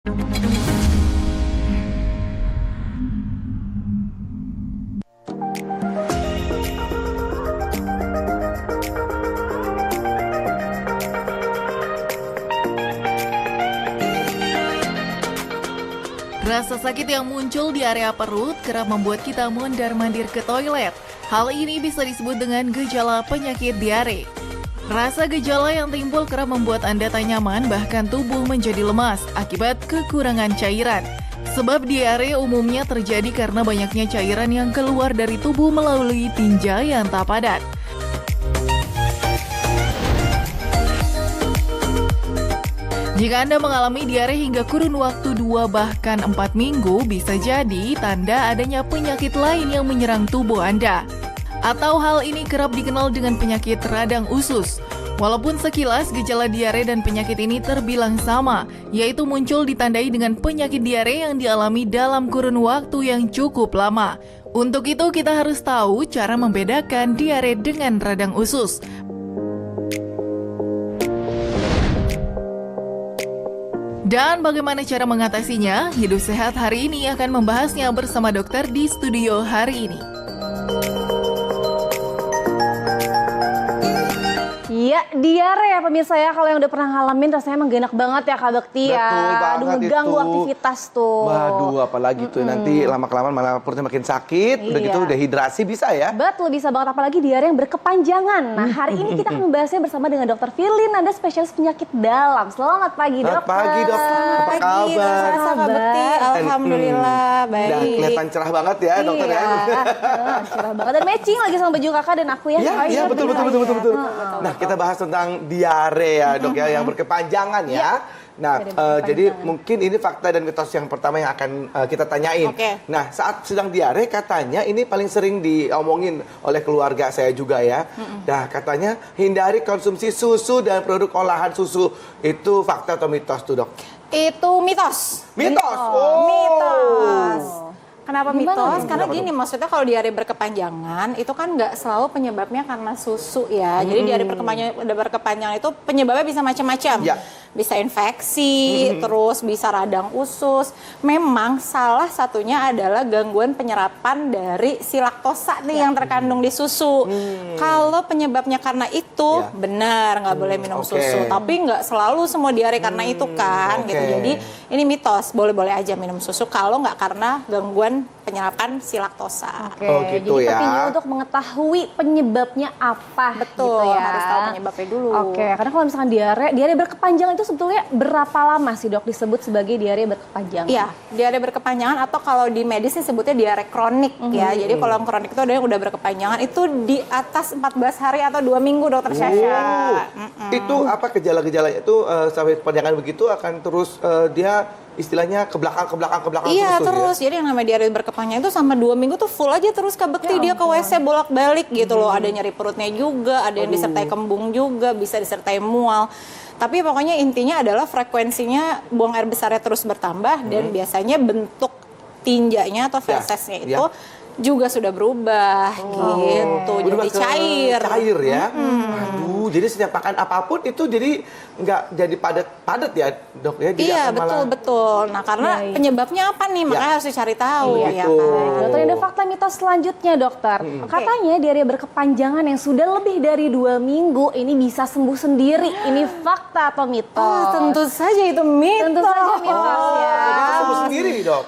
Rasa sakit yang muncul di area perut kerap membuat kita mondar-mandir ke toilet. Hal ini bisa disebut dengan gejala penyakit diare. Rasa gejala yang timbul kerap membuat Anda tak nyaman, bahkan tubuh menjadi lemas akibat kekurangan cairan. Sebab diare umumnya terjadi karena banyaknya cairan yang keluar dari tubuh melalui tinja yang tak padat. Jika Anda mengalami diare hingga kurun waktu 2 bahkan 4 minggu, bisa jadi tanda adanya penyakit lain yang menyerang tubuh Anda. Atau hal ini kerap dikenal dengan penyakit radang usus. Walaupun sekilas gejala diare dan penyakit ini terbilang sama, yaitu muncul ditandai dengan penyakit diare yang dialami dalam kurun waktu yang cukup lama. Untuk itu kita harus tahu cara membedakan diare dengan radang usus. Dan bagaimana cara mengatasinya? Hidup Sehat hari ini akan membahasnya bersama dokter di studio hari ini. Ya, diare ya pemirsa ya, kalau yang udah pernah ngalamin rasanya emang gak enak banget ya Kak Bekti ya. Betul banget. Aduh, ganggu aktivitas tuh. Waduh, apalagi tuh nanti lama-kelamaan malah perutnya makin sakit, udah gitu dehidrasi bisa ya? Betul, bisa banget, apalagi diare yang berkepanjangan. Nah, hari ini kita akan membahasnya bersama dengan Dr. Firlin, Anda spesialis penyakit dalam. Selamat pagi, Dok. Selamat pagi, Dok. Apa kabar? Kak Bekti, alhamdulillah baik. Udah kelihatan cerah banget ya, dokter ya. Cerah banget dan matching lagi sama baju Kakak dan aku ya. Iya, betul. Nah, kita bahas tentang diare ya, Dok ya, yang berkepanjangan ya. Nah, jadi mungkin ini fakta dan mitos yang pertama yang akan kita tanyain. Oke. Nah, saat sedang diare katanya ini paling sering diomongin oleh keluarga saya juga ya. Nah, katanya hindari konsumsi susu dan produk olahan susu. Itu fakta atau mitos tuh, Dok? Itu mitos. Mitos. Mitos. Kenapa mitos? Karena Kenapa gini, maksudnya kalau diare berkepanjangan itu kan nggak selalu penyebabnya karena susu ya. Jadi diare berkepanjangan itu penyebabnya bisa macam-macam. Ya. Bisa infeksi, terus bisa radang usus. Memang salah satunya adalah gangguan penyerapan dari si laktosa nih yang terkandung di susu. Kalau penyebabnya karena itu, benar nggak boleh minum susu. Tapi nggak selalu semua diare karena itu kan, gitu. Jadi ini mitos, boleh-boleh aja minum susu kalau nggak karena gangguan penyerapan si laktosa. Oke, Oh, gitu jadi ya. pentingnya untuk mengetahui penyebabnya apa. Betul, gitu ya. harus tahu penyebabnya dulu. Oke, karena kalau misalkan diare berkepanjangan itu sebetulnya berapa lama sih Dok disebut sebagai diare berkepanjangan? Iya, diare berkepanjangan atau kalau di medis disebutnya diare kronik ya. Jadi kalau yang kronik itu ada yang udah berkepanjangan itu di atas 14 hari atau 2 minggu, Dokter Syasha. Itu apa gejala-gejalanya itu sampai panjangan begitu akan terus dia istilahnya ke belakang Iya terus terus, jadi yang namanya diare berkepanjangan itu sama 2 minggu tuh full aja terus Kak Bekti, dia ke WC bolak-balik gitu loh. Ada nyeri perutnya juga, ada yang disertai kembung juga, bisa disertai mual. Tapi pokoknya intinya adalah frekuensinya buang air besarnya terus bertambah dan biasanya bentuk tinjanya atau fesesnya itu juga sudah berubah gitu. Berubah Jadi cair. Cair ya. Aduh, jadi setiap makan apapun itu jadi nggak jadi padat ya, Dok ya. Jadi Iya, akan betul. Nah, karena penyebabnya apa nih? Makanya harus dicari tahu ya Gitu. kan. Dokter, ada fakta mitos selanjutnya dokter. Katanya diare berkepanjangan yang sudah lebih dari 2 minggu ini bisa sembuh sendiri. Ini fakta atau mitos? Oh, tentu saja itu mitos. Tentu saja mitos ya. Jadi bisa sembuh sendiri, Dok.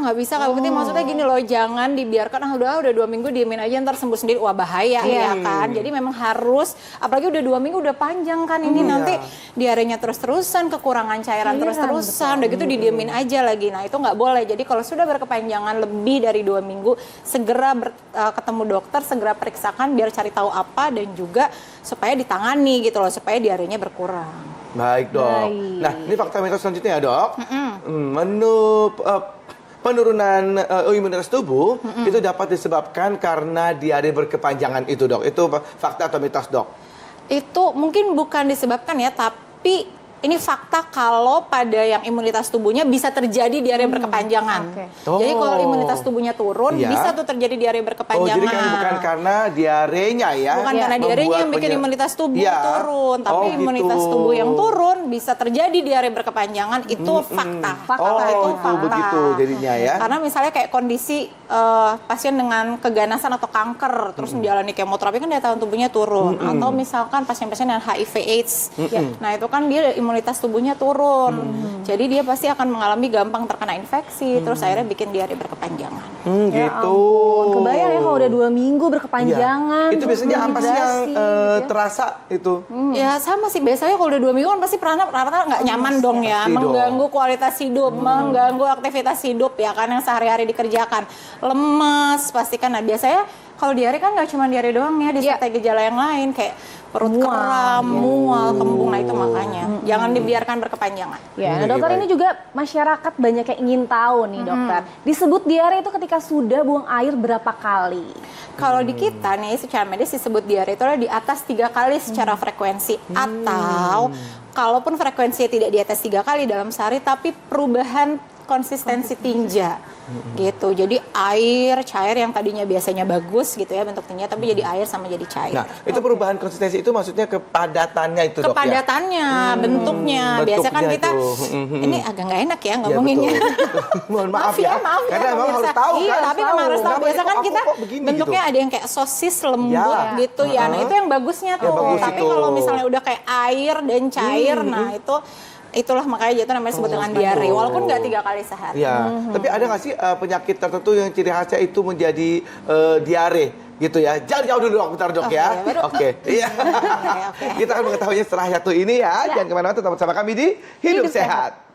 Nggak bisa Kak Bekti. Maksudnya gini loh, jangan dibiarkan udah 2 minggu diemin aja ntar sembuh sendiri. Wah, bahaya ya kan. Jadi memang harus, apalagi udah 2 minggu udah panjang kan ini nanti diarenya terus-terusan, kekurangan cairan terus-terusan, udah gitu didiemin aja lagi. Nah, itu nggak boleh. Jadi kalau sudah berkepanjangan lebih dari 2 minggu, segera ketemu dokter, segera periksakan biar cari tahu apa dan juga supaya ditangani gitu loh, supaya diarenya berkurang. Baik, Dok. Nah, ini fakta mitos selanjutnya ya, Dok. Penurunan imunitas tubuh itu dapat disebabkan karena diare berkepanjangan itu, Dok. Itu fakta atau mitos, Dok? Itu mungkin bukan disebabkan ya, tapi ini fakta kalau pada yang imunitas tubuhnya bisa terjadi diare berkepanjangan. Oke. Jadi kalau Oh. imunitas tubuhnya turun, Iya. bisa tuh terjadi diare Oh, berkepanjangan. jadi kan bukan karena diarenya ya. Bukan Ya. karena diarenya yang membuat bikin imunitas tubuh Iya. turun, tapi Oh, gitu. imunitas tubuh yang turun bisa terjadi diare berkepanjangan, itu fakta. Oh, itu itu begitu jadinya ya. Karena misalnya kayak kondisi pasien dengan keganasan atau kanker terus menjalani kemoterapi kan daya tahan tubuhnya turun, atau misalkan pasien-pasien yang HIV/AIDS, nah itu kan dia imunitas tubuhnya turun, jadi dia pasti akan mengalami gampang terkena infeksi, terus akhirnya bikin diare berkepanjangan. Ya Gitu. ampun, kebayang ya kalau udah 2 minggu berkepanjangan. Iya. Itu terus biasanya apa sih yang dehidrasi, gitu. terasa itu? Ya sama sih, biasanya kalau udah 2 minggu kan pasti rata-rata nggak nyaman dong ya, Pasti mengganggu kualitas hidup, mengganggu aktivitas hidup ya kan yang sehari-hari dikerjakan, lemes pasti kan. Nah biasanya kalau diare kan nggak cuma diare doang ya, disertai gejala yang lain kayak perut Mual. kram, mual, kembung. Nah itu makanya jangan dibiarkan berkepanjangan. Ya, nah Oke, dokter baik. ini juga masyarakat banyak yang ingin tahu nih dokter. Disebut diare itu ketika sudah buang air berapa kali? Kalau di kita nih secara medis disebut diare itu adalah di atas 3 kali secara frekuensi, atau kalaupun frekuensinya tidak di atas 3 kali dalam sehari tapi perubahan konsistensi tinja gitu. Jadi air cair yang tadinya biasanya bagus gitu ya bentuk tinja, tapi jadi air sama jadi cair. Nah, itu perubahan konsistensi itu maksudnya kepadatannya itu, Dok, ya? Kepadatannya, bentuknya. Biasa kan bentuknya kita itu. ini agak nggak enak ya Ya, ngomonginnya. betul. Mohon maaf ya. Maaf Karena memang pemirsa. harus tahu Iya, kan. tapi memang harus tahu. Kenapa Biasa ini kan kok kita aku kok begini bentuknya gitu? ada yang kayak sosis lembut Ya. gitu ya. Nah, itu yang bagusnya tuh. bagus Tapi itu. kalau misalnya udah kayak air dan cair, nah itulah makanya itu namanya sebut dengan diare. Walaupun nggak 3 kali sehari. Ya, tapi ada nggak sih penyakit tertentu yang ciri khasnya itu menjadi diare gitu ya? Jangan jauh dulu dok, bentar dok ya. iya, baru. Oke, iya. Oke. Kita akan mengetahuinya setelah satu ini ya. Jangan kemana-mana, tetap bersama kami di Hidup Sehat.